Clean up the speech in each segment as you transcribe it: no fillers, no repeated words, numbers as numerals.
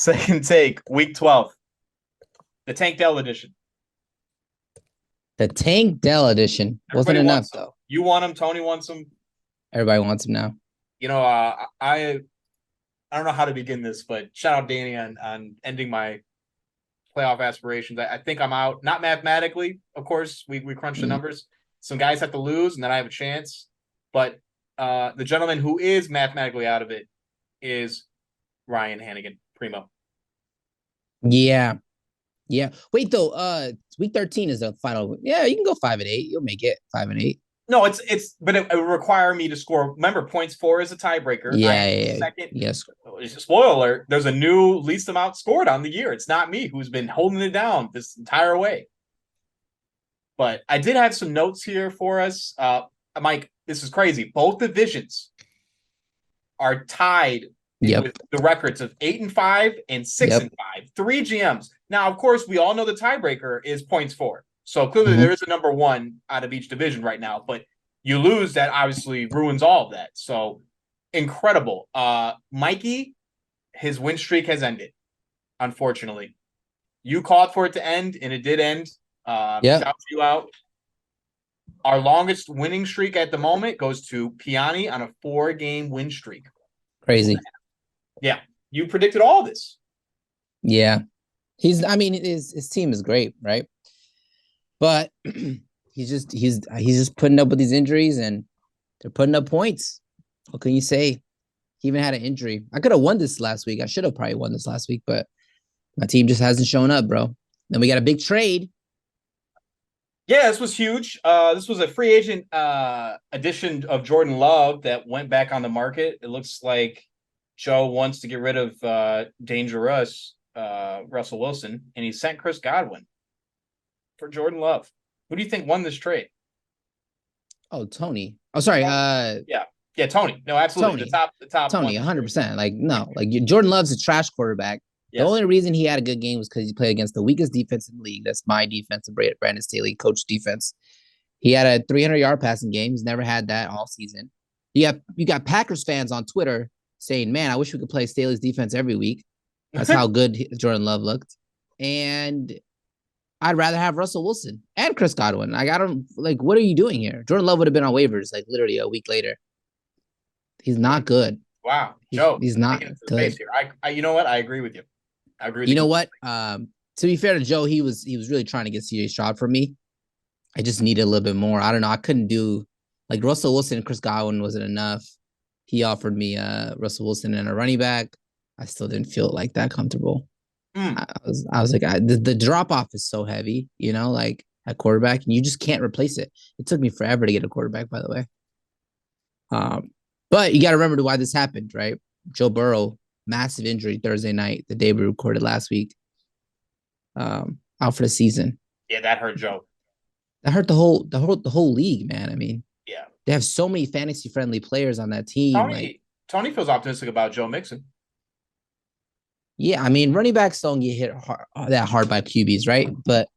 Second take, week 12. The Tank Dell edition. The Tank Dell edition wasn't enough, though. You want him. Tony wants him. Everybody wants him now. You know, I don't know how to begin this, but shout out Danny on ending my playoff aspirations. I think I'm out. Not mathematically, of course. We crunch the numbers. Some guys have to lose, and then I have a chance. But the gentleman who is mathematically out of it is Ryan Hannigan, primo. Yeah. Wait though, week 13 is the final. Yeah, you can go 5-8. You'll make it 5-8. No, but it would require me to score. Remember, points 4 is a tiebreaker. Yeah. Second. Yes. Spoiler alert: there's a new least amount scored on the year. It's not me who's been holding it down this entire way. But I did have some notes here for us, Mike. This is crazy. Both divisions are tied with the records of 8-5 and 6-5. 3 GMs. Now, of course, we all know the tiebreaker is points 4. So clearly there is a number 1 out of each division right now, but you lose, that obviously ruins all of that. So incredible. Mikey, his win streak has ended, unfortunately. You called for it to end, and it did end. Shout you out. Our longest winning streak at the moment goes to Piani on a 4-game win streak. Crazy. Yeah. You predicted all this. Yeah. His team is great, right? But he's just putting up with these injuries, and they're putting up points. What can you say? He even had an injury. I could have won this last week. I should have probably won this last week, but my team just hasn't shown up, bro. Then we got a big trade. Yeah, this was huge. This was a free agent addition of Jordan Love that went back on the market. It looks like Joe wants to get rid of dangerous Russell Wilson, and he sent Chris Godwin for Jordan Love. Who do you think won this trade? Oh, Tony. Oh, sorry. Yeah, Tony. No, absolutely. Tony. The top Tony, 100%. Jordan Love's a trash quarterback. Yes. The only reason he had a good game was because he played against the weakest defense in the league. That's my defense, Brandon Staley, coach defense. He had a 300-yard passing game. He's never had that all season. You got Packers fans on Twitter saying, "Man, I wish we could play Staley's defense every week." That's how good Jordan Love looked. And I'd rather have Russell Wilson and Chris Godwin. What are you doing here? Jordan Love would have been on waivers literally a week later. He's not good. Wow, Joe, he's not good. Here. You know what? I agree with you. I agree with you. You know what? To be fair to Joe, he was really trying to get CJ Stroud from me. I just needed a little bit more. I don't know. I couldn't do Russell Wilson and Chris Godwin wasn't enough. He offered me Russell Wilson and a running back. I still didn't feel that comfortable. I was like, the drop off is so heavy, at quarterback, and you just can't replace it. It took me forever to get a quarterback, by the way. But you got to remember why this happened, right? Joe Burrow, massive injury Thursday night, the day we recorded last week, out for the season. Yeah, that hurt Joe. That hurt the whole league, man. I mean, yeah, they have so many fantasy friendly players on that team. Tony feels optimistic about Joe Mixon. Yeah, I mean, running backs don't get hit that hard by QBs, right? But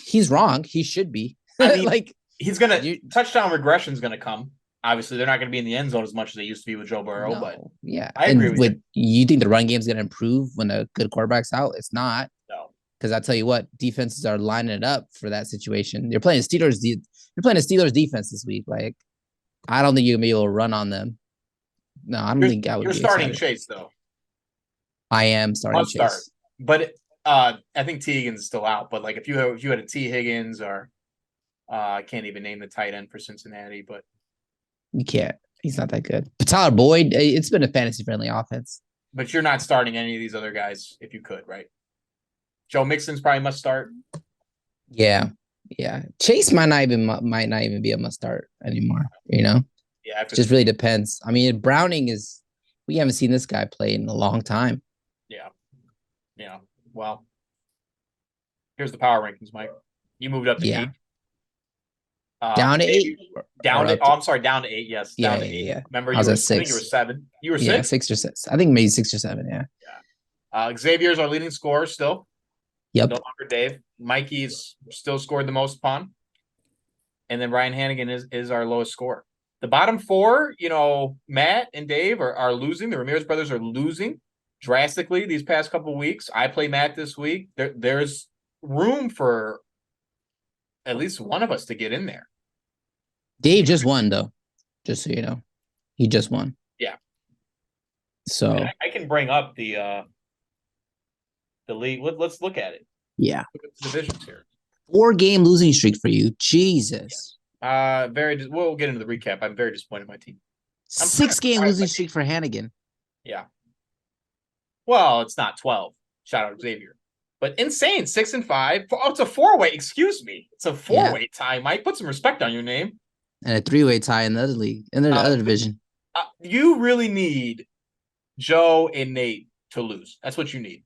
he's wrong. He should be. I mean, he's gonna touchdown regression is gonna come. Obviously, they're not going to be in the end zone as much as they used to be with Joe Burrow, but yeah, I agree with you. You think the run game is going to improve when a good quarterback's out? It's not. No, because I tell you what, defenses are lining it up for that situation. You're playing Steelers. You're playing a Steelers defense this week. I don't think you're gonna be able to run on them. No, I don't think I would. You're starting Chase though. I am starting Chase, start. But I think T Higgins is still out. But if you had a T Higgins or I can't even name the tight end for Cincinnati, but. You can't. He's not that good. But Tyler Boyd, it's been a fantasy-friendly offense. But you're not starting any of these other guys if you could, right? Joe Mixon's probably must start. Yeah. Chase might not even be a must start anymore. Yeah, it just really depends. I mean, Browning we haven't seen this guy play in a long time. Yeah. Well, here's the power rankings, Mike. You moved up to 8. Down to 8? Down to I'm sorry, down to 8, yes. Down to 8. Yeah. Remember, I think you were 7. You were 6? Yeah, 6 or 6. I think maybe 6 or 7, yeah. Xavier's our leading scorer still. Yep. No longer Dave. Mikey's still scored the most upon. And then Ryan Hannigan is our lowest scorer. The bottom 4, Matt and Dave are losing. The Ramirez brothers are losing. drastically these past couple of weeks. I play Matt this week. There's room for at least one of us to get in there. Dave just won, though. Just so you know, he just won. Yeah. So I can bring up the league. Let's look at it. Yeah. Look at the divisions here. 4-game losing streak for you. Jesus. We'll get into the recap. I'm very disappointed in my team. 6-game losing streak for Hannigan. Yeah. Well, it's not 12. Shout out Xavier. But insane, 6-5. Oh, it's a 4-way. Excuse me. It's a 4-way tie, Mike. Put some respect on your name. And a 3-way tie in the other league, in the other division. You really need Joe and Nate to lose. That's what you need.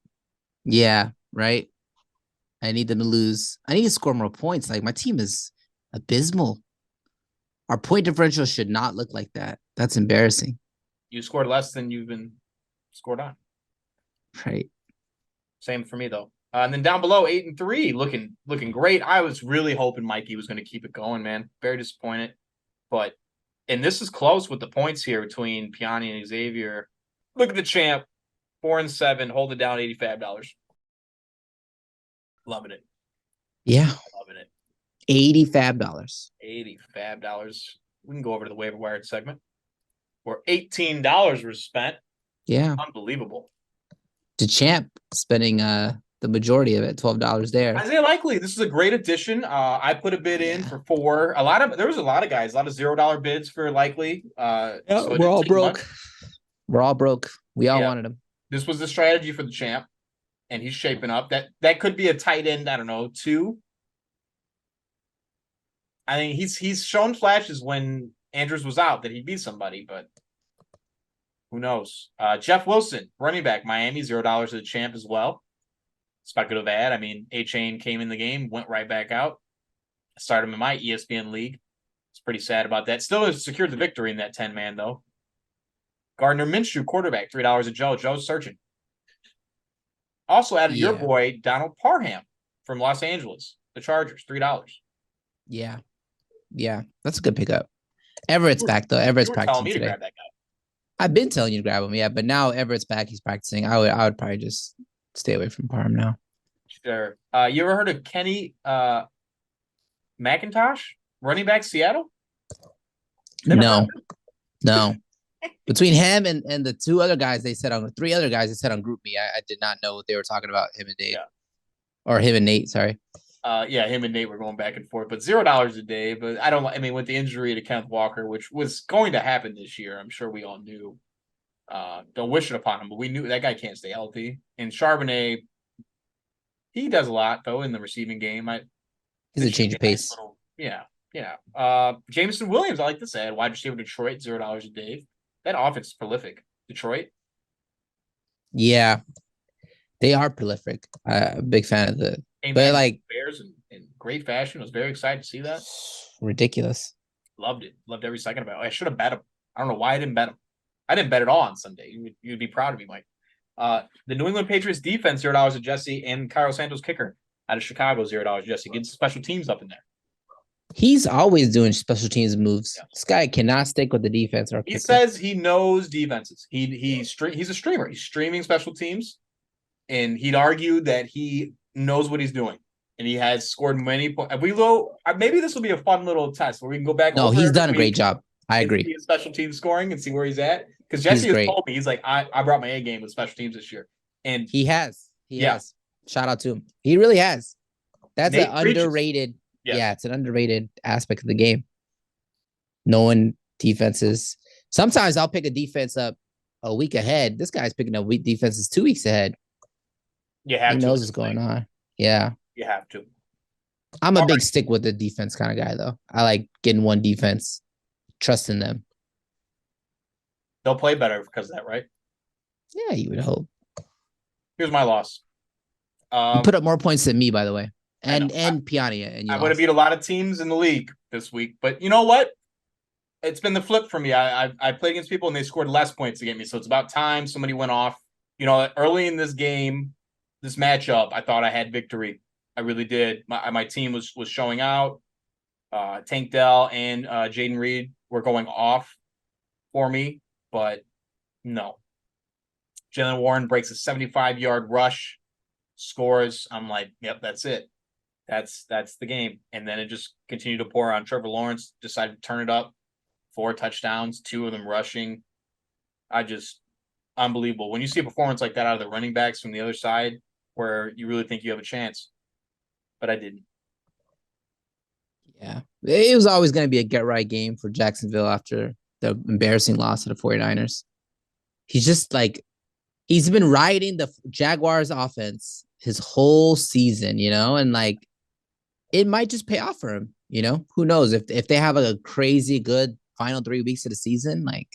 Yeah, right. I need them to lose. I need to score more points. Like, my team is abysmal. Our point differential should not look like that. That's embarrassing. You scored less than you've been scored on. Right. Same for me, though. And then down below, 8-3, looking great. I was really hoping Mikey was going to keep it going, man. Very disappointed. And this is close with the points here between Piani and Xavier. Look at the champ. 4-7, hold it down, $85. Loving it. Yeah. Loving it. $85. $85. We can go over to the Waiver Wired segment where $18 was spent. Yeah. Unbelievable. The champ spending the majority of it, $12 there. Isaiah Likely, this is a great addition. I put a bid in for 4. There was a lot of guys, a lot of $0 bids for Likely. So we're all broke. We're all broke. We all wanted him. This was the strategy for the champ, and he's shaping up. That could be a tight end, I don't know, 2. I think he's shown flashes when Andrews was out that he'd be somebody, but who knows? Jeff Wilson, running back, Miami, $0 to the champ as well. It's not good or bad. I mean, A-Chain came in the game, went right back out. I started him in my ESPN league. It's pretty sad about that. Still has secured the victory in that 10-man, though. Gardner Minshew, quarterback, $3 a Joe. Joe's searching. Also added your boy, Donald Parham from Los Angeles, the Chargers, $3. Yeah. Yeah, that's a good pickup. Everett's back, though. Everett's practicing me today. To grab that guy. I've been telling you to grab him, yeah, but now Everett's back. He's practicing. I would probably just stay away from Parham now. Sure. You ever heard of Kenny McIntosh, running back, Seattle? No. Between him and the 3 other guys they said on Group Me, I did not know what they were talking about, him and Dave. Yeah. Or him and Nate, sorry. Him and Nate were going back and forth, but $0 a day. But with the injury to Kenneth Walker, which was going to happen this year, I'm sure we all knew. Don't wish it upon him, but we knew that guy can't stay healthy. And Charbonnet, he does a lot though in the receiving game. He's a change of pace. Jameson Williams, I like this ad. Wide receiver Detroit, $0 a day. That offense is prolific. Detroit. Yeah, they are prolific. I'm a big fan of the. But like Bears in great fashion. I was very excited to see that. Ridiculous. Loved it. Loved every second about it. I should have bet him. I don't know why I didn't bet him. I didn't bet at all on Sunday. You'd be proud of me, Mike. The New England Patriots defense, $0 to Jesse, and Carlos Santos kicker out of Chicago, $0 to Jesse. Getting special teams up in there. He's always doing special teams moves. Yeah. This guy cannot stick with the defense. Or he says he knows defenses. He's a streamer. He's streaming special teams, and he'd argue that he knows what he's doing, and he has scored many points. Maybe this will be a fun little test where we can go back. No, he's done a great job. I agree. Special team scoring and see where he's at. Because Jesse has told me, he's like, I brought my A game with special teams this year. And he has. He has. Shout out to him. He really has. That's an underrated. Yeah, it's an underrated aspect of the game. Knowing defenses. Sometimes I'll pick a defense up a week ahead. This guy's picking up defenses 2 weeks ahead. You have he knows what's going on. Yeah. You have to. I'm a big stick with the defense kind of guy, though. I like getting one defense, trusting them. They'll play better because of that, right? Yeah, you would hope. Here's my loss. You put up more points than me, by the way. And Piania. And I would have beat a lot of teams in the league this week. But you know what? It's been the flip for me. I played against people and they scored less points to get me. So it's about time somebody went off. Early in this game, this matchup, I thought I had victory. I really did. My team was showing out. Tank Dell and Jaden Reed were going off for me, but no. Jalen Warren breaks a 75-yard rush, scores. I'm like, yep, that's it. That's the game. And then it just continued to pour on. Trevor Lawrence decided to turn it up. 4 touchdowns, 2 of them rushing. Unbelievable. When you see a performance like that out of the running backs from the other side, where you really think you have a chance. But I didn't. Yeah. It was always going to be a get-right game for Jacksonville after the embarrassing loss to the 49ers. He's just like, he's been riding the Jaguars offense his whole season, and like, it might just pay off for him, Who knows? If they have a crazy good final 3 weeks of the season, like,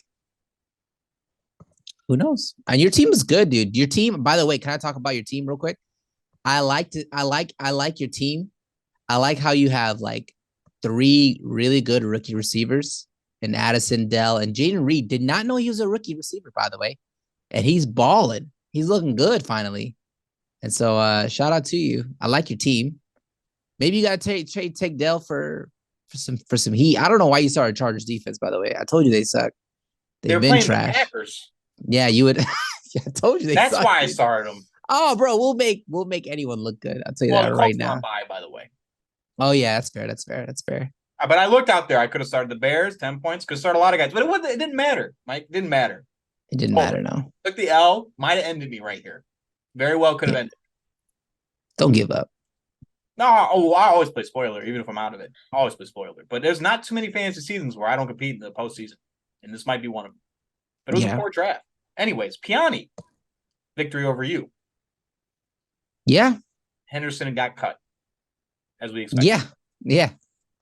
who knows? And your team is good, dude. Your team, by the way, can I talk about your team real quick? I like your team. I like how you have like 3 really good rookie receivers in Addison, Dell, and Jaden Reed. Did not know he was a rookie receiver, by the way. And he's balling. He's looking good finally. And so shout out to you. I like your team. Maybe you gotta take Dell for some heat. I don't know why you started Chargers defense, by the way. I told you they suck. They've been trash. The Packers. Yeah, you would. Yeah, I told you they That's suck, why I started them. Oh, bro, we'll make anyone look good. I'll tell you that right now. Bye, by the way. Oh yeah, that's fair. But I looked out there. I could have started the Bears, 10 points. Could have started a lot of guys, but it didn't matter. Mike, it didn't matter. It didn't matter. No. Took the L. Might have ended me right here. Very well could have ended. Don't give up. No, I always play spoiler, even if I'm out of it. I always play spoiler. But there's not too many fantasy seasons where I don't compete in the postseason, and this might be one of them. But it was a poor draft. Anyways, Piani, victory over you. Yeah. Henderson got cut, as we expected. Yeah.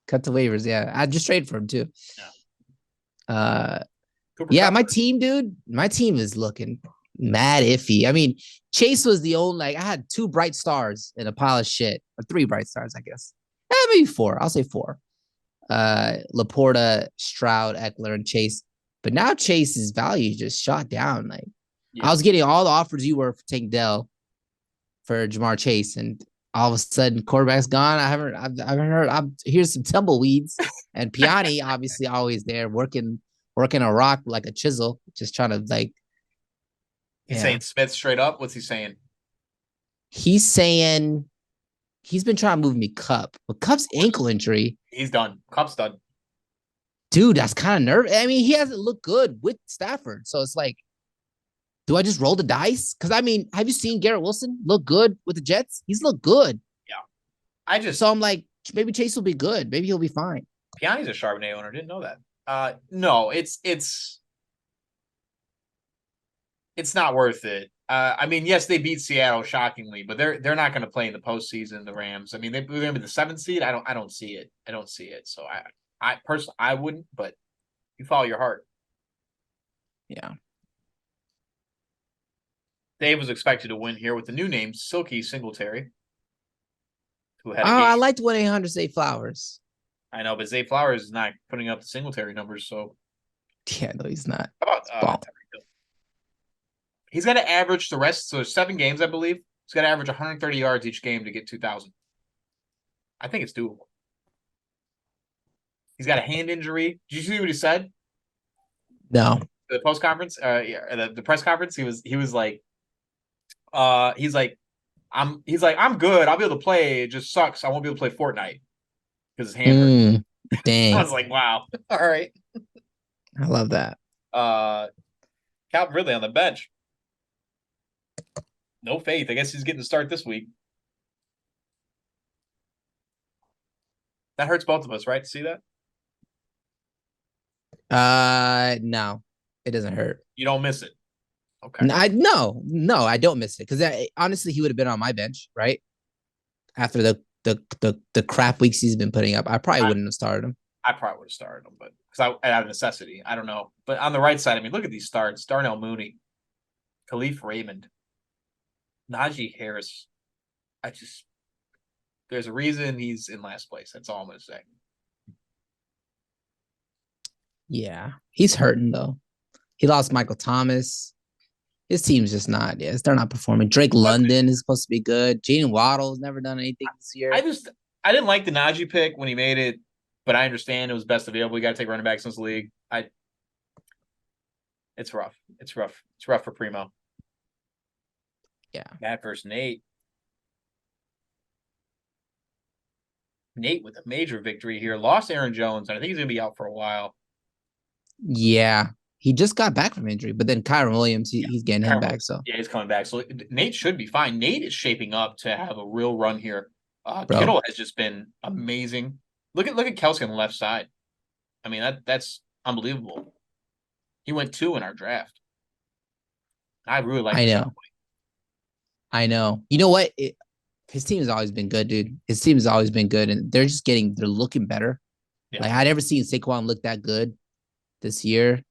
Cut to waivers. Yeah, I just traded for him too. Yeah. My team, dude. My team is looking mad iffy. I mean, Chase was the only. Like, I had 2 bright stars in a pile of shit, or 3 bright stars, I guess. Maybe 4. I'll say 4. Laporta, Stroud, Eckler, and Chase. But now Chase's value just shot down. Like, I was getting all the offers you were for taking Dell for Jamar Chase, and all of a sudden quarterback's gone. I haven't heard. Here's some tumbleweeds, and Piani obviously always there working a rock like a chisel, just trying to like. He's saying Smith straight up. What's he saying? He's saying he's been trying to move me Cup, but Cup's ankle injury. He's done. Cup's done. Dude, that's kind of nervous. I mean, he hasn't looked good with Stafford, so it's like, do I just roll the dice? Because I mean, have you seen Garrett Wilson look good with the Jets? He's looked good. Yeah, so I'm like, maybe Chase will be good. Maybe he'll be fine. Piani's a Charbonnet owner. Didn't know that. No, it's not worth it. I mean, yes, they beat Seattle shockingly, but they're not going to play in the postseason. The Rams. I mean, they're going to be the 7th seed. I don't see it. I don't see it. So I personally, I wouldn't. But you follow your heart. Yeah. Dave was expected to win here with the new name Silky Singletary. I liked 1-800 Zay Flowers. I know, but Zay Flowers is not putting up the Singletary numbers. So yeah, no, he's not. How about he's got to average the rest. So 7 games, I believe. He's got to average 130 yards each game to get 2,000. I think it's doable. He's got a hand injury. Did you see what he said? No. The post conference, the press conference. He was like, I'm good. I'll be able to play. It just sucks. I won't be able to play Fortnite because his hand hurt. Dang. I was like, wow. All right. I love that. Calvin Ridley on the bench. No faith. I guess he's getting to start this week. That hurts both of us, right? To see that? No, it doesn't hurt. You don't miss it. Okay. I don't miss it because honestly, he would have been on my bench, right? After the crap weeks he's been putting up, I probably wouldn't have started him. I probably would have started him, but because out of necessity, I don't know. But on the right side, I mean, look at these starts: Darnell Mooney, Khalif Raymond, Najee Harris. There's a reason he's in last place. That's all I'm going to say. Yeah, he's hurting though. He lost Michael Thomas. His team's just not. Yes, they're not performing. Drake London is supposed to be good. Jalen Waddle's never done anything this year. I didn't like the Najee pick when he made it, but I understand it was best available. You got to take running backs in this league. It's rough. It's rough for Primo. Yeah. Matt versus Nate. Nate with a major victory here. Lost Aaron Jones. And I think he's going to be out for a while. Yeah. He just got back from injury, but then Kyron Williams, he's getting him back. So yeah, he's coming back. So Nate should be fine. Nate is shaping up to have a real run here. Bro. Kittle has just been amazing. Look at Kelsey on the left side. I mean, that's unbelievable. He went 2 in our draft. I really like I know. You know what? His team has always been good, dude. His team has always been good, and they're looking better. Yeah. Like, I never seen Saquon look that good this year.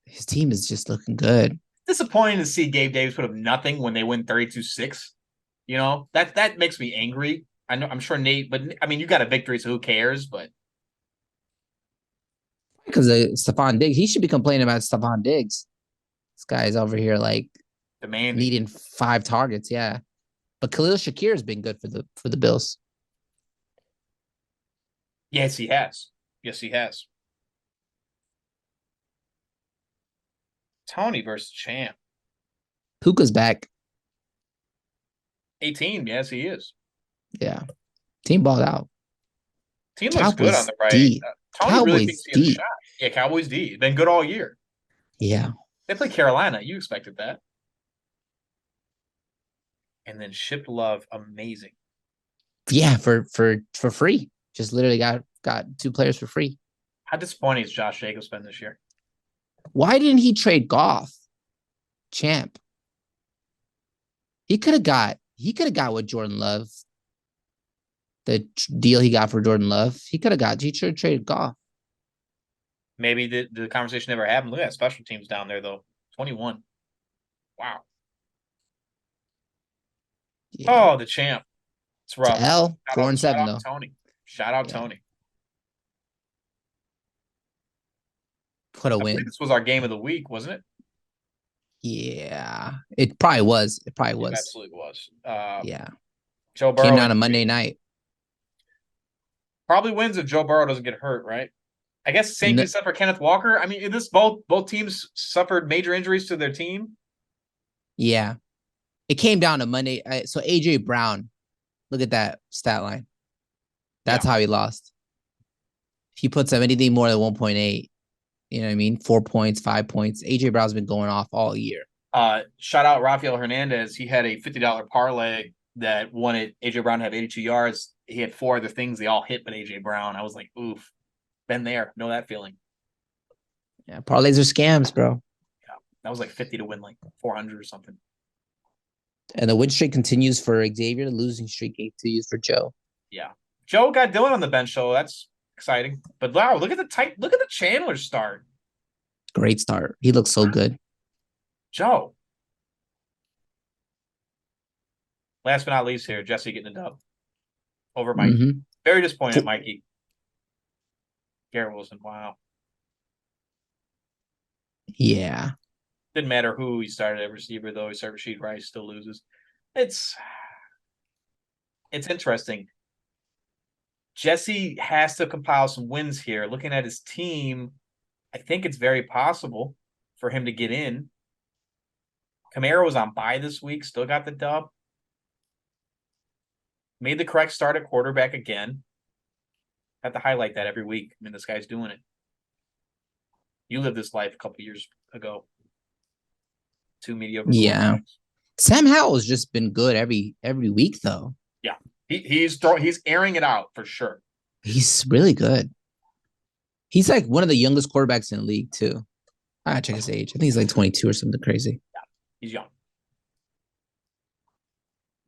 His team is just looking good. Disappointing to see Gabe Davis put up nothing when they win 32-6. You know, that makes me angry. I know, I'm sure Nate, but I mean, you got a victory, so who cares? But because of Stephon Diggs, he should be complaining about Stephon Diggs. This guy's over here like needing 5 targets. Yeah, but Khalil Shakir has been good for the Bills. Yes, he has. Yes, he has. Tony versus Champ. Puka's back. 18. Yes, he is. Yeah, team balled out. Team looks good on the right. Tony Cowboys really thinks he has a D. shot. Yeah, Cowboys D. Been good all year. Yeah. They play Carolina. You expected that. And then Ship Love, amazing. Yeah, for free. Just literally got 2 players for free. How disappointing has Josh Jacobs been this year? Why didn't he trade Goff? Champ. He could have got what Jordan Love. The deal he got for Jordan Love. He should have traded Goff. Maybe the conversation never happened. Look at that special teams down there, though. 21. Wow. Yeah. Oh, the champ. It's rough. L 4-7 though. Tony. Shout out Tony. What a win. This was our game of the week, wasn't it? Yeah. It probably was. It absolutely was. Yeah. Joe Burrow came down on Monday night. Probably wins if Joe Burrow doesn't get hurt, right? I guess same except for Kenneth Walker. I mean, both teams suffered major injuries to their team. Yeah. It came down to Monday. So AJ Brown, look at that stat line. That's how he lost. If he puts up anything more than 1.8, you know what I mean? 4 points, 5 points. AJ Brown's been going off all year. Shout out Rafael Hernandez. He had a $50 parlay that won it. AJ Brown had 82 yards. He had 4 other things. They all hit but AJ Brown. I was like, oof. Been there. Know that feeling. Yeah, parlays are scams, bro. Yeah. That was like 50 to win like 400 or something. And the win streak continues for Xavier. The losing streak continues for Joe. Yeah. Joe got Dylan on the bench, so that's exciting. But wow, look at the Chandler start. Great start. He looks so good. Joe. Last but not least here, Jesse getting the dub. Over Mikey. Mm-hmm. Very disappointed, Mikey. Garrett Wilson, wow. Yeah. Didn't matter who he started at receiver, though. He started Rasheed Rice, still loses. It's interesting. Jesse has to compile some wins here. Looking at his team, I think it's very possible for him to get in. Kamara was on bye this week, still got the dub. Made the correct start at quarterback again. Have to highlight that every week. I mean, this guy's doing it. You lived this life a couple years ago. 2 mediocre. Yeah. Sam Howell's just been good every week, though. Yeah. He's airing it out for sure. He's really good. He's like one of the youngest quarterbacks in the league, too. I gotta check his age. I think he's like 22 or something crazy. Yeah. He's young.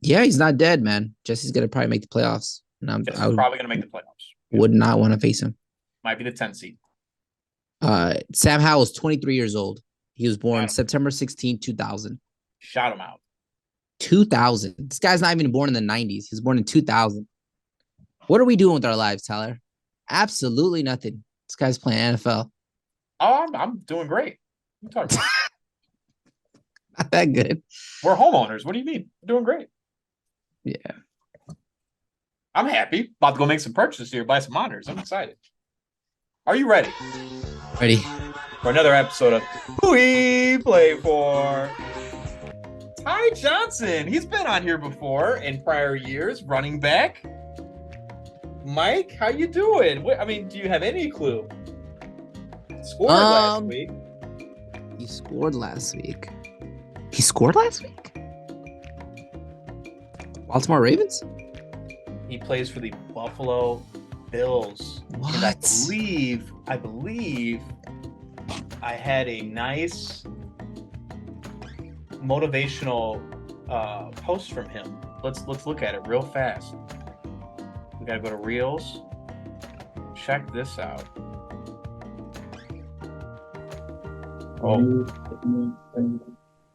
Yeah, he's not dead, man. Jesse's gonna probably make the playoffs. And probably gonna make the playoffs. Would not want to face him. Might be the 10th seed. Sam Howell is 23 years old. He was born September 16, 2000. Shout him out. 2000. This guy's not even born in the 90s. He was born in 2000. What are we doing with our lives, Tyler? Absolutely nothing. This guy's playing NFL. Oh, I'm doing great. What are you talking about? Not that good. We're homeowners. What do you mean? We're doing great. Yeah. I'm happy. About to go make some purchases here, buy some monitors. I'm excited. Are you ready? Ready. For another episode of Who We Play For. Ty Johnson. He's been on here before in prior years, running back. Mike, how you doing? I mean, do you have any clue? Scored last week. He scored last week. He scored last week? Baltimore Ravens? He plays for the Buffalo Bills. What? And I believe I had a nice motivational post from him. Let's look at it real fast. We gotta go to Reels. Check this out. Oh.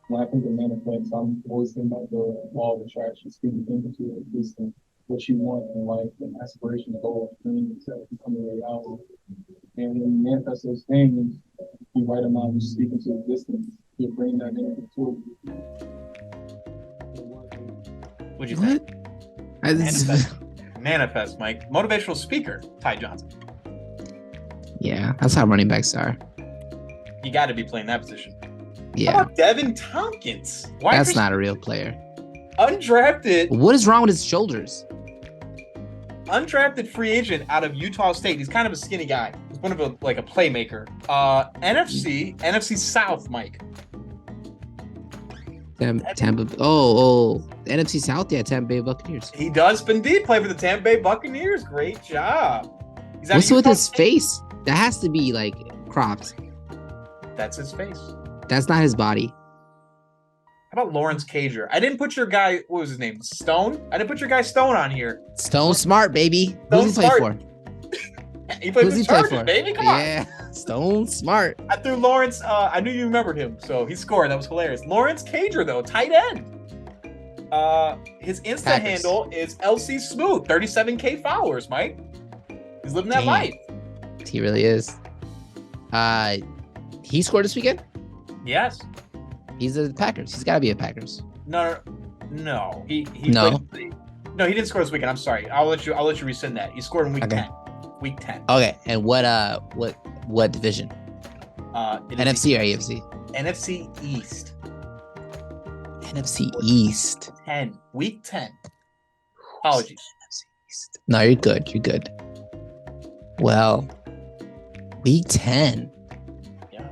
When I think of manifest, I'm always thinking about all the trash you speaking into existence, what you want in life, and aspiration, goals, dreams that becoming reality. And when you manifest those things, you write them out, you speak into existence, you bring that into it. What'd you think? What? Manifest, Mike. Motivational speaker, Ty Johnson. Yeah, that's how running backs are. You got to be playing that position. Yeah. How about Devin Tompkins? That's not a real player. Undrafted. What is wrong with his shoulders? Undrafted free agent out of Utah State. He's kind of a skinny guy. He's one of a playmaker. NFC South, Mike. Tampa. Oh, NFC South. Yeah, Tampa Bay Buccaneers. He does indeed play for the Tampa Bay Buccanears. Great job. What's with his face? That has to be like cropped. That's his face. That's not his body. How about Lawrence Cager? I didn't put your guy, what was his name? Stone? I didn't put your guy Stone on here. Stone Smart, baby. Who's he play for? He played for the Chargers, baby. Come on. Yeah, Stone Smart. I threw Lawrence. I knew you remembered him, so he scored. That was hilarious. Lawrence Cager, though, tight end. His Insta handle is LC Smooth, 37K followers, Mike. He's living that life. He really is. He scored this weekend? Yes. He's a Packers. He's got to be a Packers. No. He no. No, he didn't score this weekend. I'm sorry. I'll let you rescind that. He scored in week 10. Week 10. Okay. And what division? NFC or AFC? NFC East. NFC East. 10. Week 10. Apologies. NFC East. No, you're good. You're good. Well, week 10. Yeah.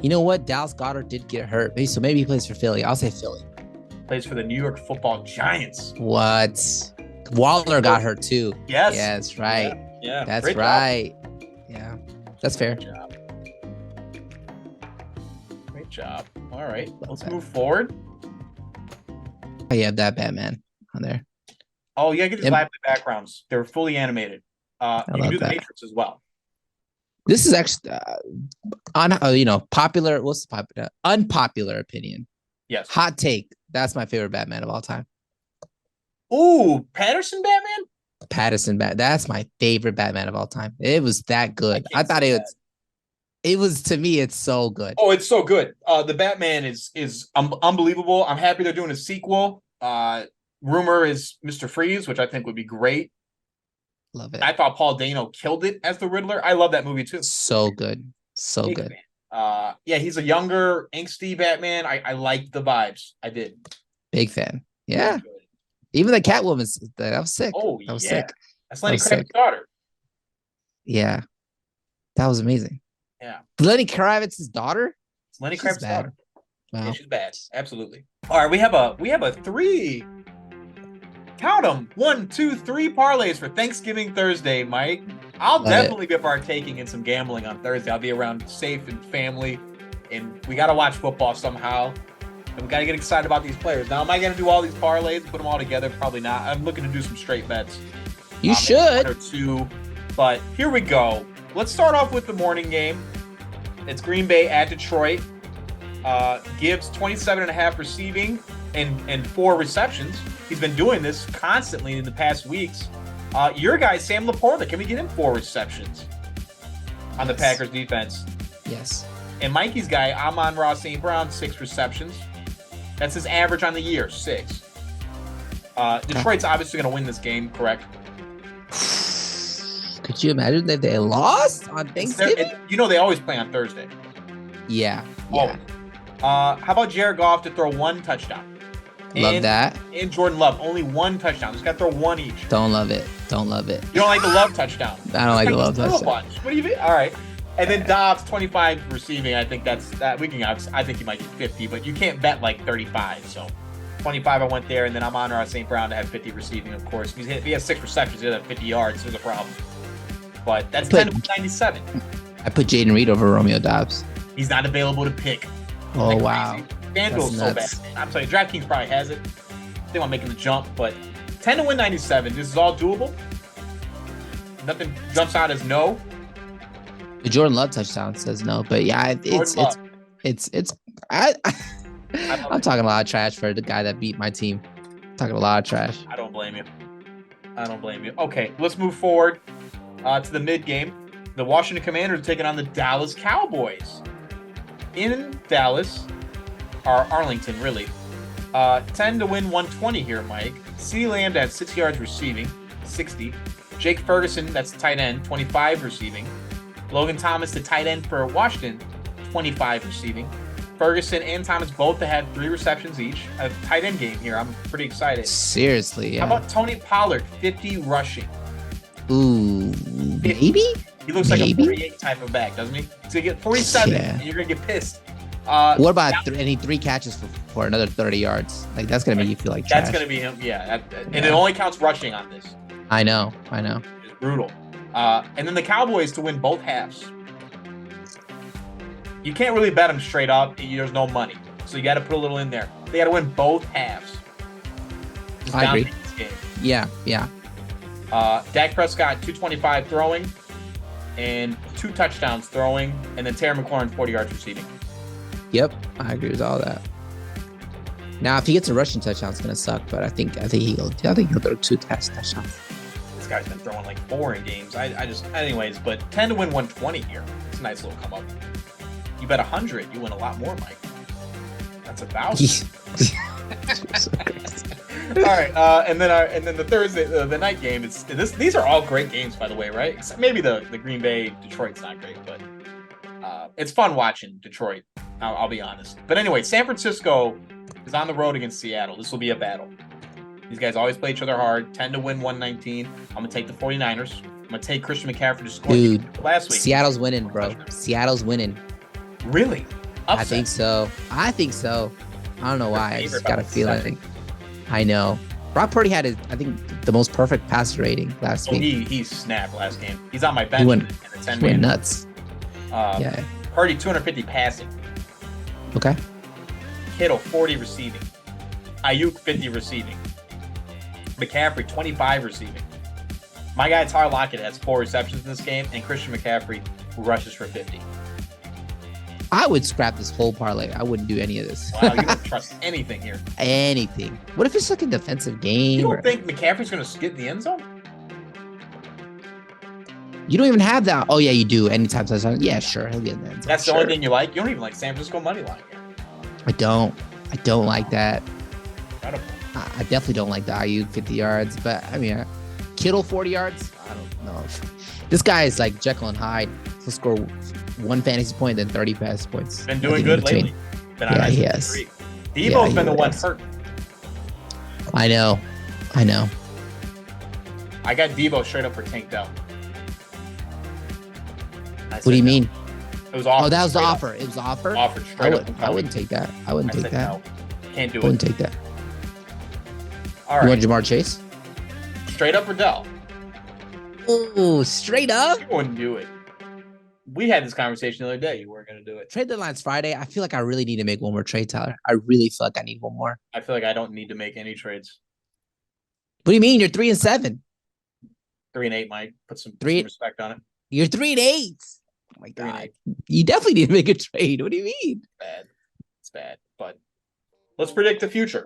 You know what? Dallas Goedert did get hurt. So maybe he plays for Philly. I'll say Philly. Plays for the New York Football Giants. What? Waller got hurt too. Yes. Yeah, that's right. Yeah. That's Great right. Job. Yeah. That's fair. Great job. All right. Let's move forward. Oh, you have that Batman on there. Oh, yeah. Get these lively backgrounds. They're fully animated. You can do the Matrix as well. This is actually popular. What's the popular? Unpopular opinion. Yes. Hot take. That's my favorite Batman of all time. Ooh, Patterson Batman? Patterson Batman. That's my favorite Batman of all time. It was that good. I thought it was to me, it's so good. Oh, it's so good. The Batman is unbelievable. I'm happy they're doing a sequel. Rumor is Mr. Freeze, which I think would be great. Love it. I thought Paul Dano killed it as the Riddler. I love that movie too. So good. So Big good. Fan. Yeah, he's a younger, angsty Batman. I liked the vibes. I did. Big fan. Yeah. Even the Catwoman, that was sick. Oh, that was sick. That's Lenny Kravitz's daughter. Yeah. That was amazing. Yeah. Lenny Kravitz's daughter? It's Lenny Kravitz's daughter. Wow. Yeah, she's bad. Absolutely. All right, we have a 3. Count them. 1, 2, 3 parlays for Thanksgiving Thursday, Mike. I'll definitely be partaking in some gambling on Thursday. I'll be around safe and family, and we got to watch football somehow. And we got to get excited about these players. Now, am I going to do all these parlays, put them all together? Probably not. I'm looking to do some straight bets. You should. 1 or 2. But here we go. Let's start off with the morning game. It's Green Bay at Detroit. Gibbs 27.5 receiving and 4 receptions. He's been doing this constantly in the past weeks. Your guy, Sam Laporta, can we get him 4 receptions on the Packers defense? Yes. And Mikey's guy, Amon-Ra St. Brown, 6 receptions. That's his average on the year, 6. Detroit's obviously going to win this game, correct? Could you imagine that they lost on Thanksgiving? They always play on Thursday. Yeah. Oh, How about Jared Goff to throw 1 touchdown? Love that. And Jordan Love, only 1 touchdown. Just got to throw 1 each. Don't love it. Don't love it. You don't like the Love touchdown? I don't like the Love touchdown. Bunch. What do you mean? All right. And then Dobbs, 25 receiving. I think that's that. I think he might get 50, but you can't bet like 35. So 25, I went there, and then I'm on St. Brown to have 50 receiving, of course. He has 6 receptions. He has 50 yards. There's a problem. But that's 10 to 97. I put Jaden Reed over Romeo Dobbs. He's not available to pick. Oh, wow. FanDuel's so bad. I'm sorry, DraftKings probably has it. They want making the jump, but 10 to win 97. This is all doable. Nothing jumps out as no. The Jordan Love touchdown says no, but yeah, I'm talking a lot of trash for the guy that beat my team. Talking a lot of trash. I don't blame you. Okay, let's move forward to the mid game. The Washington Commanders are taking on the Dallas Cowboys. In Dallas, or Arlington, really. 10 to win 120 here, Mike. CeeDee Lamb to have 6 yards receiving, 60. Jake Ferguson, that's tight end, 25 receiving. Logan Thomas, the tight end for Washington, 25 receiving. Ferguson and Thomas both to have 3 receptions each. A tight end game here. I'm pretty excited. Seriously, yeah. How about Tony Pollard, 50 rushing? Ooh, maybe? He looks like a 48 type of back, doesn't he? So you get 47, and you're going to get pissed. What about any 3 catches for another 30 yards? Like, that's going to make you feel like trash. That's going to be him, yeah. And it only counts rushing on this. I know. It's brutal. And then the Cowboys to win both halves. You can't really bet them straight up. There's no money. So you got to put a little in there. They got to win both halves. I agree. Yeah. Dak Prescott, 225 throwing and 2 touchdowns throwing. And then Terry McLaurin, 40 yards receiving. Yep, I agree with all that. Now, if he gets a rushing touchdown, it's gonna suck. But I think he'll throw 2 touchdowns. This guy's been throwing like 4 in games. Anyways. But 10 to win 120 here. It's a nice little come up. You bet 100, you win a lot more, Mike. That's 1,000. All right, and then the Thursday, the night game. These are all great games, by the way, right? Except maybe the Green Bay Detroit's not great, but it's fun watching Detroit. I'll be honest. But anyway, San Francisco is on the road against Seattle. This will be a battle. These guys always play each other hard. 10 to win 119. I'm gonna take the 49ers. I'm gonna take Christian McCaffrey to score last week. Seattle's winning, bro. Seattle's winning. Really? Upset. I think so. I don't know why. I just got a feeling. I know. Brock Purdy had, I think, the most perfect passer rating last week. He snapped last game. He's on my bench. He went nuts. Yeah. Purdy, 250 passing. Okay. Kittle, 40 receiving. Ayuk, 50 receiving. McCaffrey, 25 receiving. My guy, Tyler Lockett, has 4 receptions in this game, and Christian McCaffrey rushes for 50. I would scrap this whole parlay. I wouldn't do any of this. Wow, you don't trust anything here. Anything. What if it's like a defensive game? You don't think McCaffrey's going to get in the end zone? You don't even have that. Oh, yeah, you do. Anytime touchdown. Yeah, sure. He'll get in the end zone. That's the only thing you like? You don't even like San Francisco money line here. I don't like that. Incredible. I definitely don't like the Ayuk 50 yards. But, I mean, Kittle 40 yards? I don't know. This guy is like Jekyll and Hyde. He'll score 1 fantasy point, then 30 fantasy points. Been doing good lately. Yeah, he has. Debo's been the one hurt. I know. I got Debo straight up for Tank Dell. What do you mean? It was offered. Oh, that was the offer. It was the offer? Offered straight up. I wouldn't take that. I wouldn't take that. No. Can't do it. I wouldn't take that. All right. You want Jamar Chase? Straight up or Dell? Oh, straight up? You wouldn't do it. We had this conversation the other day. You weren't going to do it. Trade deadline's Friday. I feel like I really need to make one more trade, Tyler. I really feel like I need one more. I feel like I don't need to make any trades. What do you mean? You're 3-7. 3-8, Mike. Put some respect on it. You're 3-8. Oh my God. You definitely need to make a trade. What do you mean? It's bad. But let's predict the future.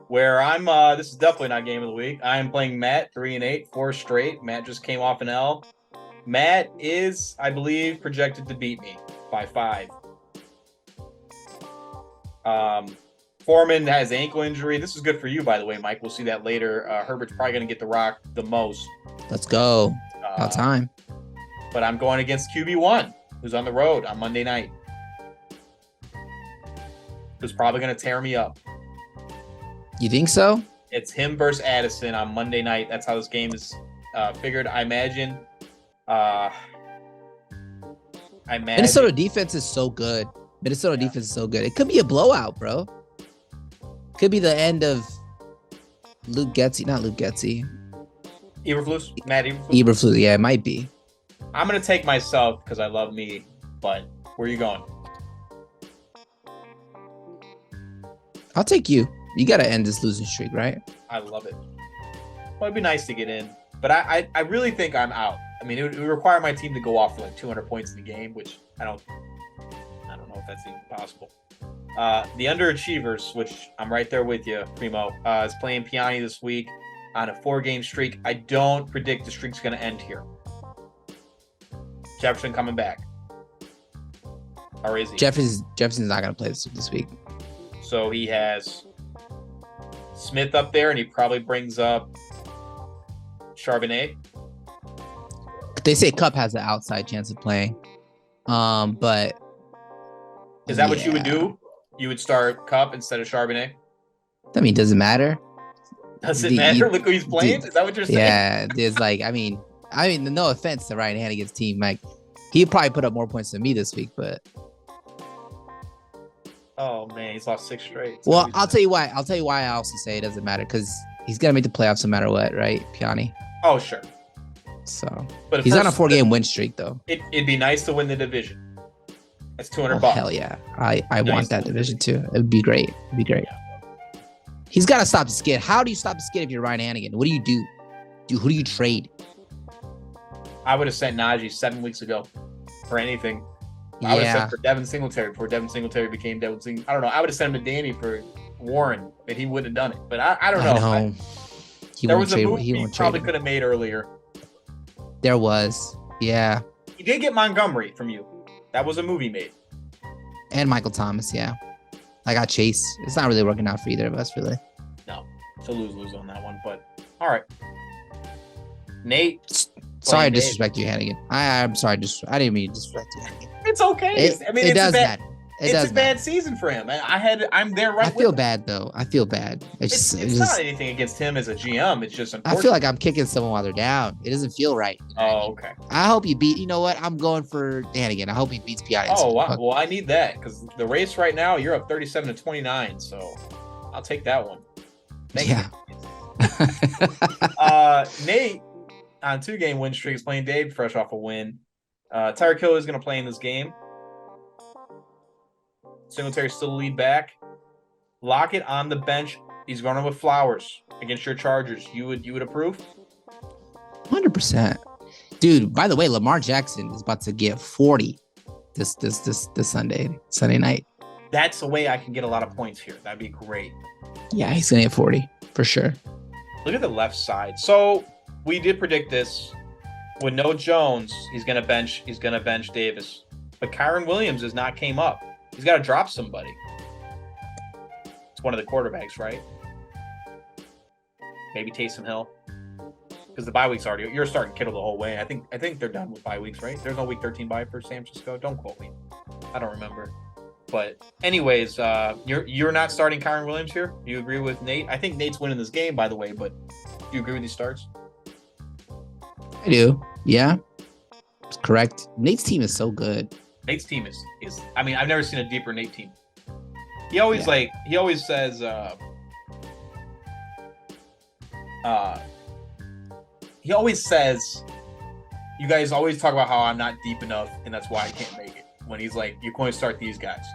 Where I'm, this is definitely not game of the week. I am playing Matt, 3-8, 4 straight. Matt just came off an L. Matt is, I believe, projected to beat me by 5. Foreman has ankle injury. This is good for you, by the way, Mike. We'll see that later. Herbert's probably going to get the rock the most. Let's go. About time. But I'm going against QB1, who's on the road on Monday night. who's probably going to tear me up. You think so? It's him versus Addison on Monday night. That's how this game is figured. I imagine. Minnesota defense is so good. Defense is so good. It could be a blowout, bro. Could be the end of not Luke Getsy. Matt Eberflus. Eberflus, yeah, it might be. I'm going to take myself because I love me, but where are you going? I'll take you. You got to end this losing streak, right? I love it. Well, it'd be nice to get in, but I really think I'm out. I mean, it would require my team to go off for like 200 points in the game, which I don't know if that's even possible. The underachievers, which I'm right there with you, Primo, is playing Piani this week on a 4-game streak. I don't predict the streak's going to end here. Jefferson coming back. Or is he? Jefferson's not going to play this week. So he has Smith up there, and he probably brings up Charbonnet. They say Cup has an outside chance of playing. But is that what you would do? You would start Cup instead of Charbonnet? I mean, does it matter? Does it matter? Look who he's playing? Is that what you're saying? Yeah, there's like, I mean, no offense to Ryan Hannigan's team. Like, he probably put up more points than me this week, but. Oh man, he's lost 6 straight. Well, I'll tell you why. I also say it doesn't matter because he's gonna make the playoffs no matter what, right, Piani? Oh sure. So, but he's on a 4-game win streak though. It'd be nice to win the division. That's $200. Hell yeah, I want that division too. It would be great. It'd be great. He's got to stop the skid. How do you stop the skid if you're Ryan Hannigan? What do you do? Who do you trade? I would have sent Najee 7 weeks ago for anything. I would have sent for Devin Singletary before Devin Singletary became Devin Singletary. I don't know. I would have sent him to Danny for Warren, but he wouldn't have done it. But I don't know. There was a move he probably could have made earlier. There was. Yeah. He did get Montgomery from you. That was a move he made. And Michael Thomas, yeah. I got Chase. It's not really working out for either of us, really. No. It's a lose-lose on that one, but all right. Nate. Sorry to disrespect you, Hannigan. I'm sorry. I didn't mean to disrespect you, Hannigan. It's okay. It does matter. It's a bad season for him. I'm there right. I feel bad though. I feel bad. It's not anything against him as a GM. It's just unfortunate. I feel like I'm kicking someone while they're down. It doesn't feel right. Oh, okay. I hope you beat. You know what? I'm going for Hannigan. I hope he beats Piatti. Oh, wow. Well, I need that because the race right now you're up 37-29. So I'll take that one. Thank you. Nate on 2-game win streak is playing Dave fresh off a win. Tyreek Hill is going to play in this game. Singletary still lead back. Lockett on the bench. He's going with Flowers against your Chargers. You would approve? 100%. Dude, by the way, Lamar Jackson is about to get 40 this Sunday night. That's the way I can get a lot of points here. That'd be great. Yeah, he's going to get 40 for sure. Look at the left side. So we did predict this. With no Jones, he's going to bench Davis. But Kyron Williams has not came up. He's got to drop somebody. It's one of the quarterbacks, right? Maybe Taysom Hill. Because the bye week's already. You're starting Kittle the whole way. I think they're done with bye weeks, right? There's no week 13 bye for San Francisco. Don't quote me. I don't remember. But anyways, you're not starting Kyron Williams here. You agree with Nate? I think Nate's winning this game, by the way. But do you agree with these starts? I do. Yeah, it's correct. Nate's team is so good. Nate's team is. I mean, I've never seen a deeper Nate team. He always says, you guys always talk about how I'm not deep enough and that's why I can't make it. When he's like, you're going to start these guys.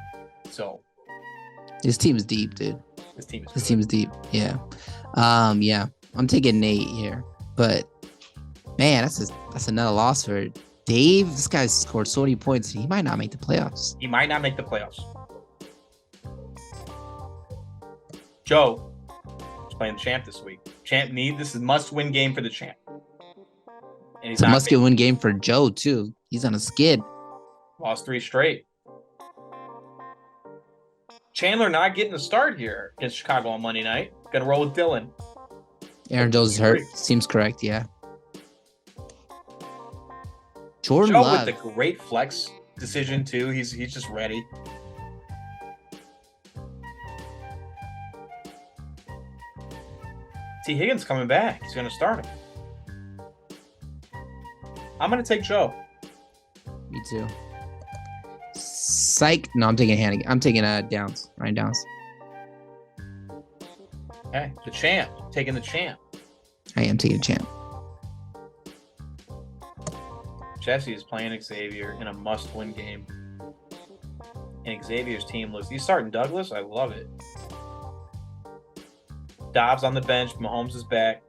So his team is deep, dude. His team is deep. Yeah. Yeah. I'm taking Nate here, but man, that's another loss for Dave. This guy scored so many points. He might not make the playoffs. Joe is playing the champ this week. This is must-win game for the champ. And it's a must-win game for Joe too. He's on a skid. Lost 3 straight. Chandler not getting a start here against Chicago on Monday night. Gonna roll with Dylan. Aaron Jones is hurt. Seems correct, yeah. Jordan Love with the great flex decision too. He's just ready. T. Higgins coming back. He's going to start him. I'm going to take Joe. Me too. Psych. No, I'm taking Hannigan. I'm taking Downs. Ryan Downs. Okay, the champ. Taking the champ. I am taking champ. Jesse is playing Xavier in a must-win game. And Xavier's team looks... He's starting Douglas? I love it. Dobbs on the bench. Mahomes is back.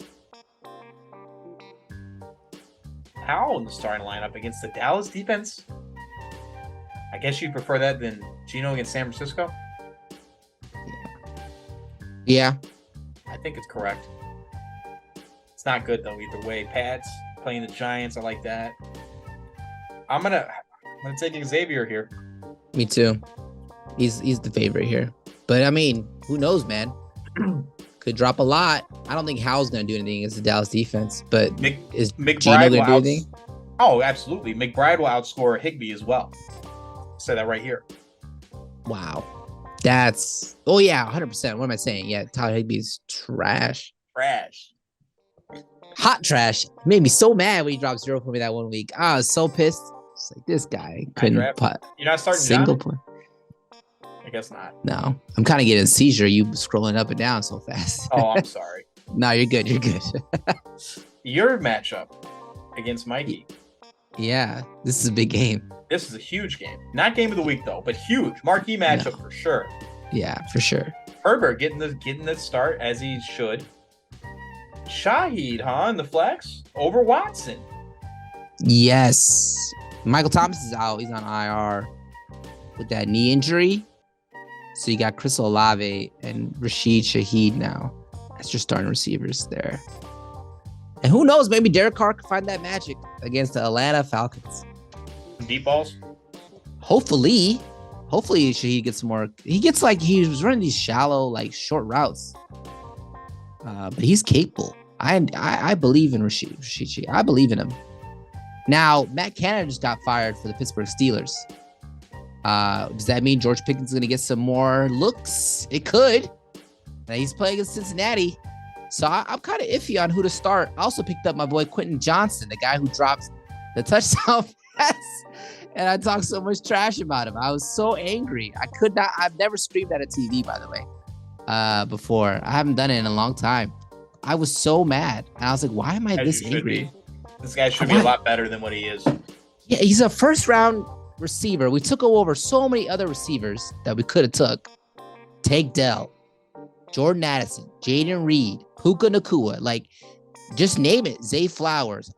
Howell in the starting lineup against the Dallas defense? I guess you'd prefer that than Geno against San Francisco? Yeah. I think it's correct. It's not good, though, either way. Pats playing the Giants. I like that. I'm gonna take Xavier here. Me too. He's the favorite here. But, I mean, who knows, man? Could drop a lot. I don't think Howell's going to do anything against the Dallas defense. But is Geno going to do anything? Oh, absolutely. McBride will outscore Higbee as well. Say that right here. Wow. That's... Oh, yeah, 100%. What am I saying? Yeah, Tyler Higbee's trash. Trash. Hot trash. Made me so mad when he dropped 0 for me that 1 week. I was so pissed. It's like, this guy couldn't put You're not starting single John? point. I guess not. No. I'm kind of getting a seizure. You scrolling up and down so fast. Oh, I'm sorry. No, you're good. You're good. Your matchup against Mikey. Yeah, this is a big game. This is a huge game. Not game of the week, though, but huge. Marquee matchup for sure. Yeah, for sure. Herbert getting the start as he should. Shaheed, huh? In the flex over Watson. Yes. Michael Thomas is out. He's on IR with that knee injury. So you got Chris Olave and Rashid Shaheed now. That's your starting receivers there. And who knows, maybe Derek Carr can find that magic against the Atlanta Falcons. Deep balls? Hopefully Shaheed gets some more. He was running these shallow, like short routes. But he's capable. I believe in Rashid Shaheed. I believe in him. Now, Matt Canada just got fired for the Pittsburgh Steelers. Does that mean George Pickens is going to get some more looks? It could. Now he's playing against Cincinnati. So I'm kind of iffy on who to start. I also picked up my boy Quentin Johnston, the guy who drops the touchdown pass. And I talked so much trash about him. I was so angry. I could not. I've never screamed at a TV, by the way, before. I haven't done it in a long time. I was so mad. And I was like, why am I this angry? This guy should be a lot better than what he is. Yeah, he's a first-round receiver. We took over so many other receivers that we could have took. Tank Dell, Jordan Addison, Jaden Reed, Puka Nakua, like, just name it. Zay Flowers,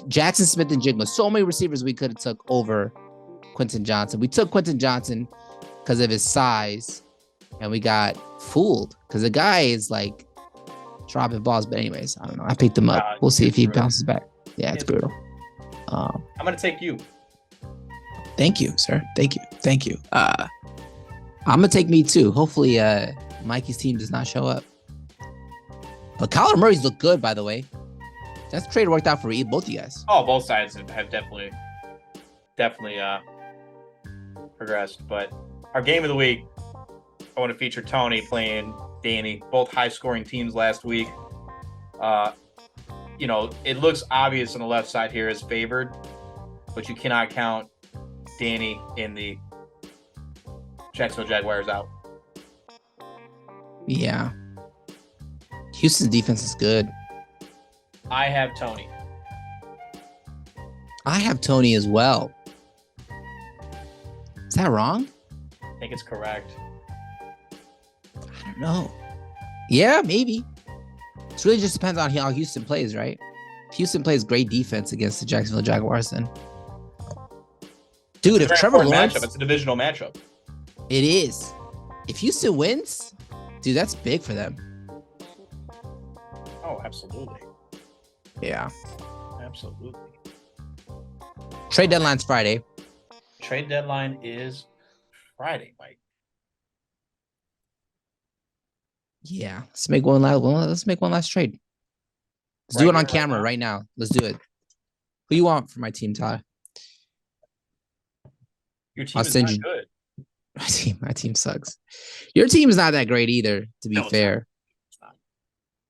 Jackson Smith and Jigma. So many receivers we could have took over Quentin Johnson. We took Quentin Johnson because of his size, and we got fooled because the guy is like dropping balls. But anyways, I don't know. I picked him up. We'll see if he bounces back. Yeah, it's brutal. I'm gonna take you. Thank you, sir. Thank you. I'm gonna take me too. Hopefully, Mikey's team does not show up. But Kyler Murray's look good, by the way. That trade worked out for both you guys. Oh, both sides have definitely progressed. But our game of the week, I want to feature Tony playing Danny. Both high-scoring teams last week. It looks obvious on the left side here as favored, but you cannot count Danny in the Jacksonville Jaguars out. Yeah. Houston's defense is good. I have Tony. I have Tony as well. Is that wrong? I think it's correct. I don't know. Yeah, maybe. It really just depends on how Houston plays, right? If Houston plays great defense against the Jacksonville Jaguars, then... Dude, if Trevor Lawrence... It's a divisional matchup. It is. If Houston wins, dude, that's big for them. Oh, absolutely. Yeah. Absolutely. Trade deadline's Friday. Trade deadline is Friday, Mike. Yeah. Let's make one last trade. Let's do it on camera right now. Let's do it. Who you want for my team, Tyler? Your team is not good. My team sucks. Your team is not that great either, to be fair.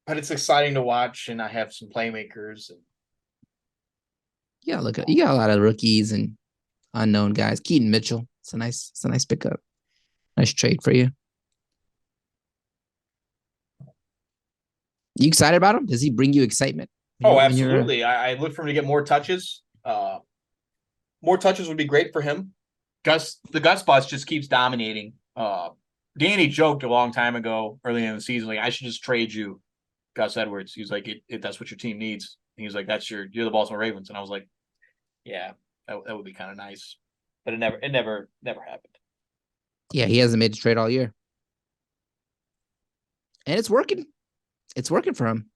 but it's exciting to watch, and I have some playmakers. And Yeah, look at you got a lot of rookies and unknown guys. Keaton Mitchell. It's a nice pickup. Nice trade for you. You excited about him? Does he bring you excitement? Oh, absolutely. I look for him to get more touches. More touches would be great for him. The Gus bus just keeps dominating. Danny joked a long time ago, early in the season, like, I should just trade you, Gus Edwards. He's like, that's what your team needs. And he was like, you're the Baltimore Ravens. And I was like, yeah, that would be kind of nice. But it never happened. Yeah, he hasn't made the trade all year. And it's working. It's working for him.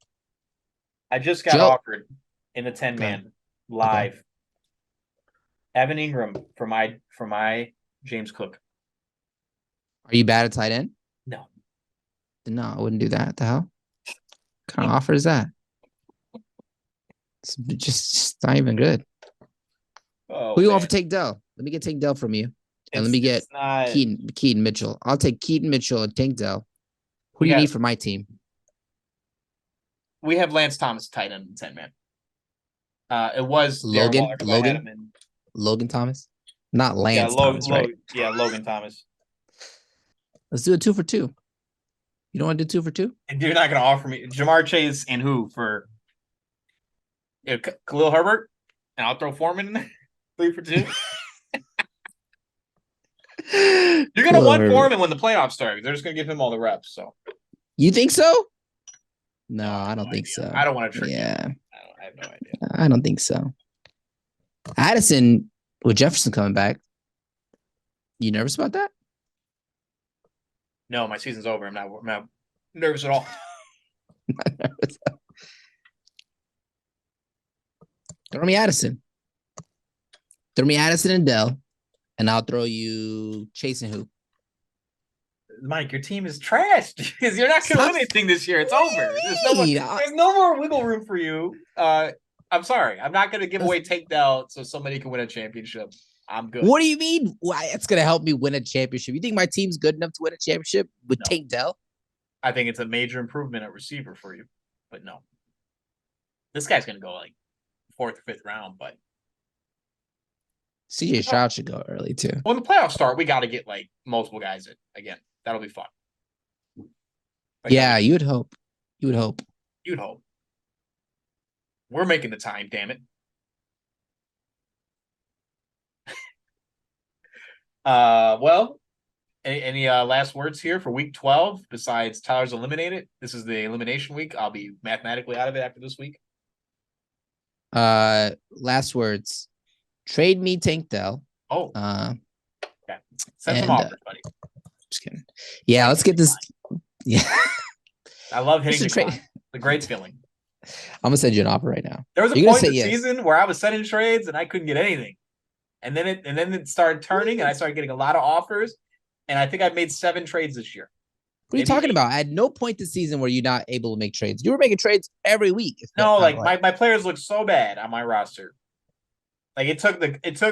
I just got offered in the 10-man live. Okay. Evan Ingram for my James Cook. Are you bad at tight end? No. No, I wouldn't do that. What the hell? What kind of offer is that? It's just not even good. Oh, who you want for Tank Dell? Let me get Tank Dell from you. And let me get Keaton Mitchell. I'll take Keaton Mitchell and Tank Dell. Who do you need for my team? We have Lance Thomas tight end in 10-man. It was Logan Thomas? Not Lance Thomas, right? Logan Thomas. Let's do a 2 for 2. You don't want to do 2 for 2? And you're not going to offer me Jamar Chase and who for Khalil Herbert? And I'll throw Foreman in there. 3 for 2. You're going to want Foreman when the playoffs start. They're just going to give him all the reps. So you think so? No, I don't think so. I don't want to trick you. I have no idea. I don't think so. Addison with Jefferson coming back. You nervous about that? No, my season's over. I'm not nervous at all. Not nervous. Throw me Addison. Throw me Addison and Dell, and I'll throw you Chase and who? Mike, your team is trashed because you're not going to win anything this year. It's over. There's no more wiggle room for you. I'm sorry. I'm not going to give away takedown so somebody can win a championship. I'm good. What do you mean? Why? It's going to help me win a championship. You think my team's good enough to win a championship with Tank Dell? I think it's a major improvement at receiver for you, but no. This guy's going to go like 4th or 5th round, but CJ Stroud should go early too. When the playoffs start, we got to get like multiple guys in again. That'll be fun. But yeah, you would hope. You would hope. You'd hope. We're making the time, damn it. Well, any last words here for week 12 besides Tyler's eliminated? This is the elimination week. I'll be mathematically out of it after this week. Last words. Trade me Tank Dell. Oh. Okay. Send some offers, buddy. Just kidding. Yeah, let's get this. Yeah. I love hitting the great feeling. I'm gonna send you an offer right now. There was a point in the season where I was sending trades and I couldn't get anything. And then it started turning and I started getting a lot of offers. And I think I've made 7 trades this year. What are you talking about? At no point this season were you not able to make trades. You were making trades every week. No, like my players look so bad on my roster. Like it took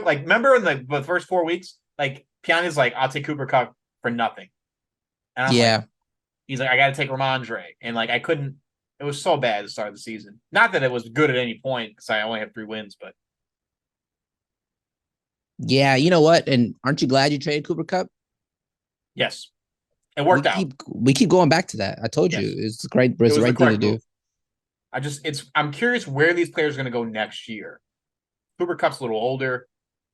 like, remember in the first 4 weeks, like Piani's like, I'll take Cooper Kupp for nothing. And I'm like, he's like, I got to take Ramondre. And like, I couldn't, it was so bad at the start of the season. Not that it was good at any point because I only have 3 wins, but. Yeah, you know what? And aren't you glad you traded Cooper Kupp? Yes. It worked out. We keep going back to that. I told you it's great. It's the right thing to do. I'm curious where these players are going to go next year. Cooper Kupp's a little older.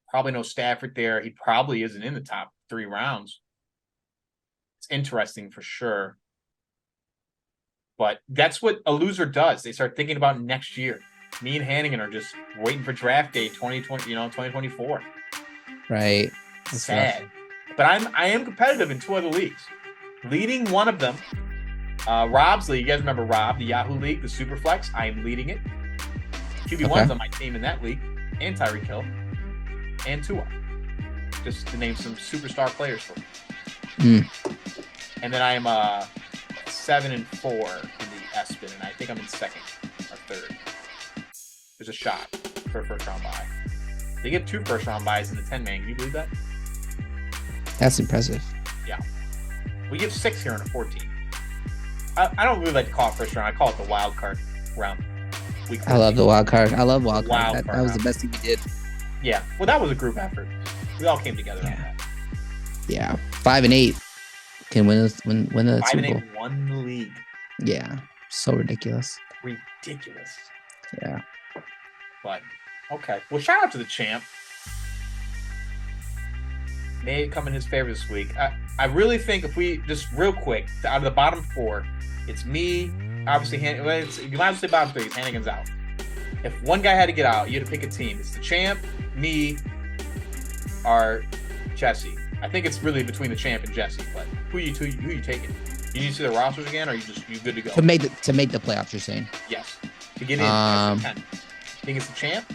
Probably no Stafford there. He probably isn't in the top 3 rounds. It's interesting for sure. But that's what a loser does. They start thinking about next year. Me and Hannigan are just waiting for draft day 2024. Right. That's sad. Rough. But I am competitive in 2 other leagues. Leading one of them, Rob's league. You guys remember Rob, the Yahoo League, the Superflex? I am leading it. QB1's on my team in that league, and Tyreek Hill, and Tua. Just to name some superstar players for me. And then I am 7-4 in the S-Spin, and I think I'm in 2nd or 3rd. There's a shot for a first-round bye. They get 2 first-round buys in the 10-man. Can you believe that? That's impressive. Yeah. We give 6 here in a 14. I don't really like to call it first round. I call it the wild card round. Week I love the wild card. I love wild card. Wild That card was the round. best thing we did. Yeah. Well, that was a group effort. We all came together on Yeah. that. Yeah, 5-8 can win the 5 Super and Bowl. 8 won the league. Yeah, so ridiculous. Ridiculous. Yeah. But okay. Well, shout out to the champ. May it come in his favor this week. I really think if we just real quick out of the bottom 4, it's me. Obviously, you might as well say bottom 3. Hannigan's out. If one guy had to get out, you had to pick a team. It's the champ, me, or Jesse. I think it's really between the champ and Jesse. But who you taking? You need to see the rosters again, or you good to go? To make the playoffs, you're saying? Yes. To get in. I think it's the champ.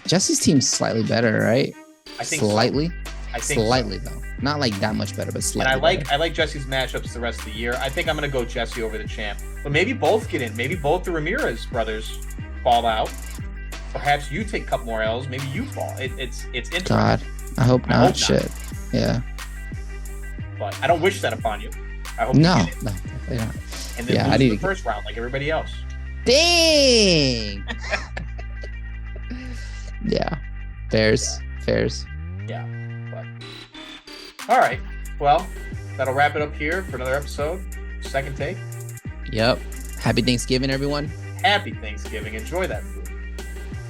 Jesse's team's slightly better, right? I think so. Slightly. I think Slightly though, not like that much better, but And slightly. I like Jesse's matchups the rest of the year. I think I'm gonna go Jesse over the champ, but maybe both get in. Maybe both the Ramirez brothers fall out. Perhaps you take a couple more L's. Maybe you fall. It's interesting. God, I hope not. I hope not. Shit. Yeah. But I don't wish that upon you. I hope No. you get it. No, definitely not. And then Yeah, I lose need the to first round like everybody else. Dang. Yeah. Fairs. Yeah. But all right. Well, that'll wrap it up here for another episode. Second take. Yep. Happy Thanksgiving, everyone. Happy Thanksgiving. Enjoy that food.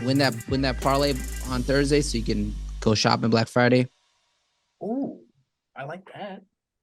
Win that parlay on Thursday so you can go shopping Black Friday. Ooh, I like that.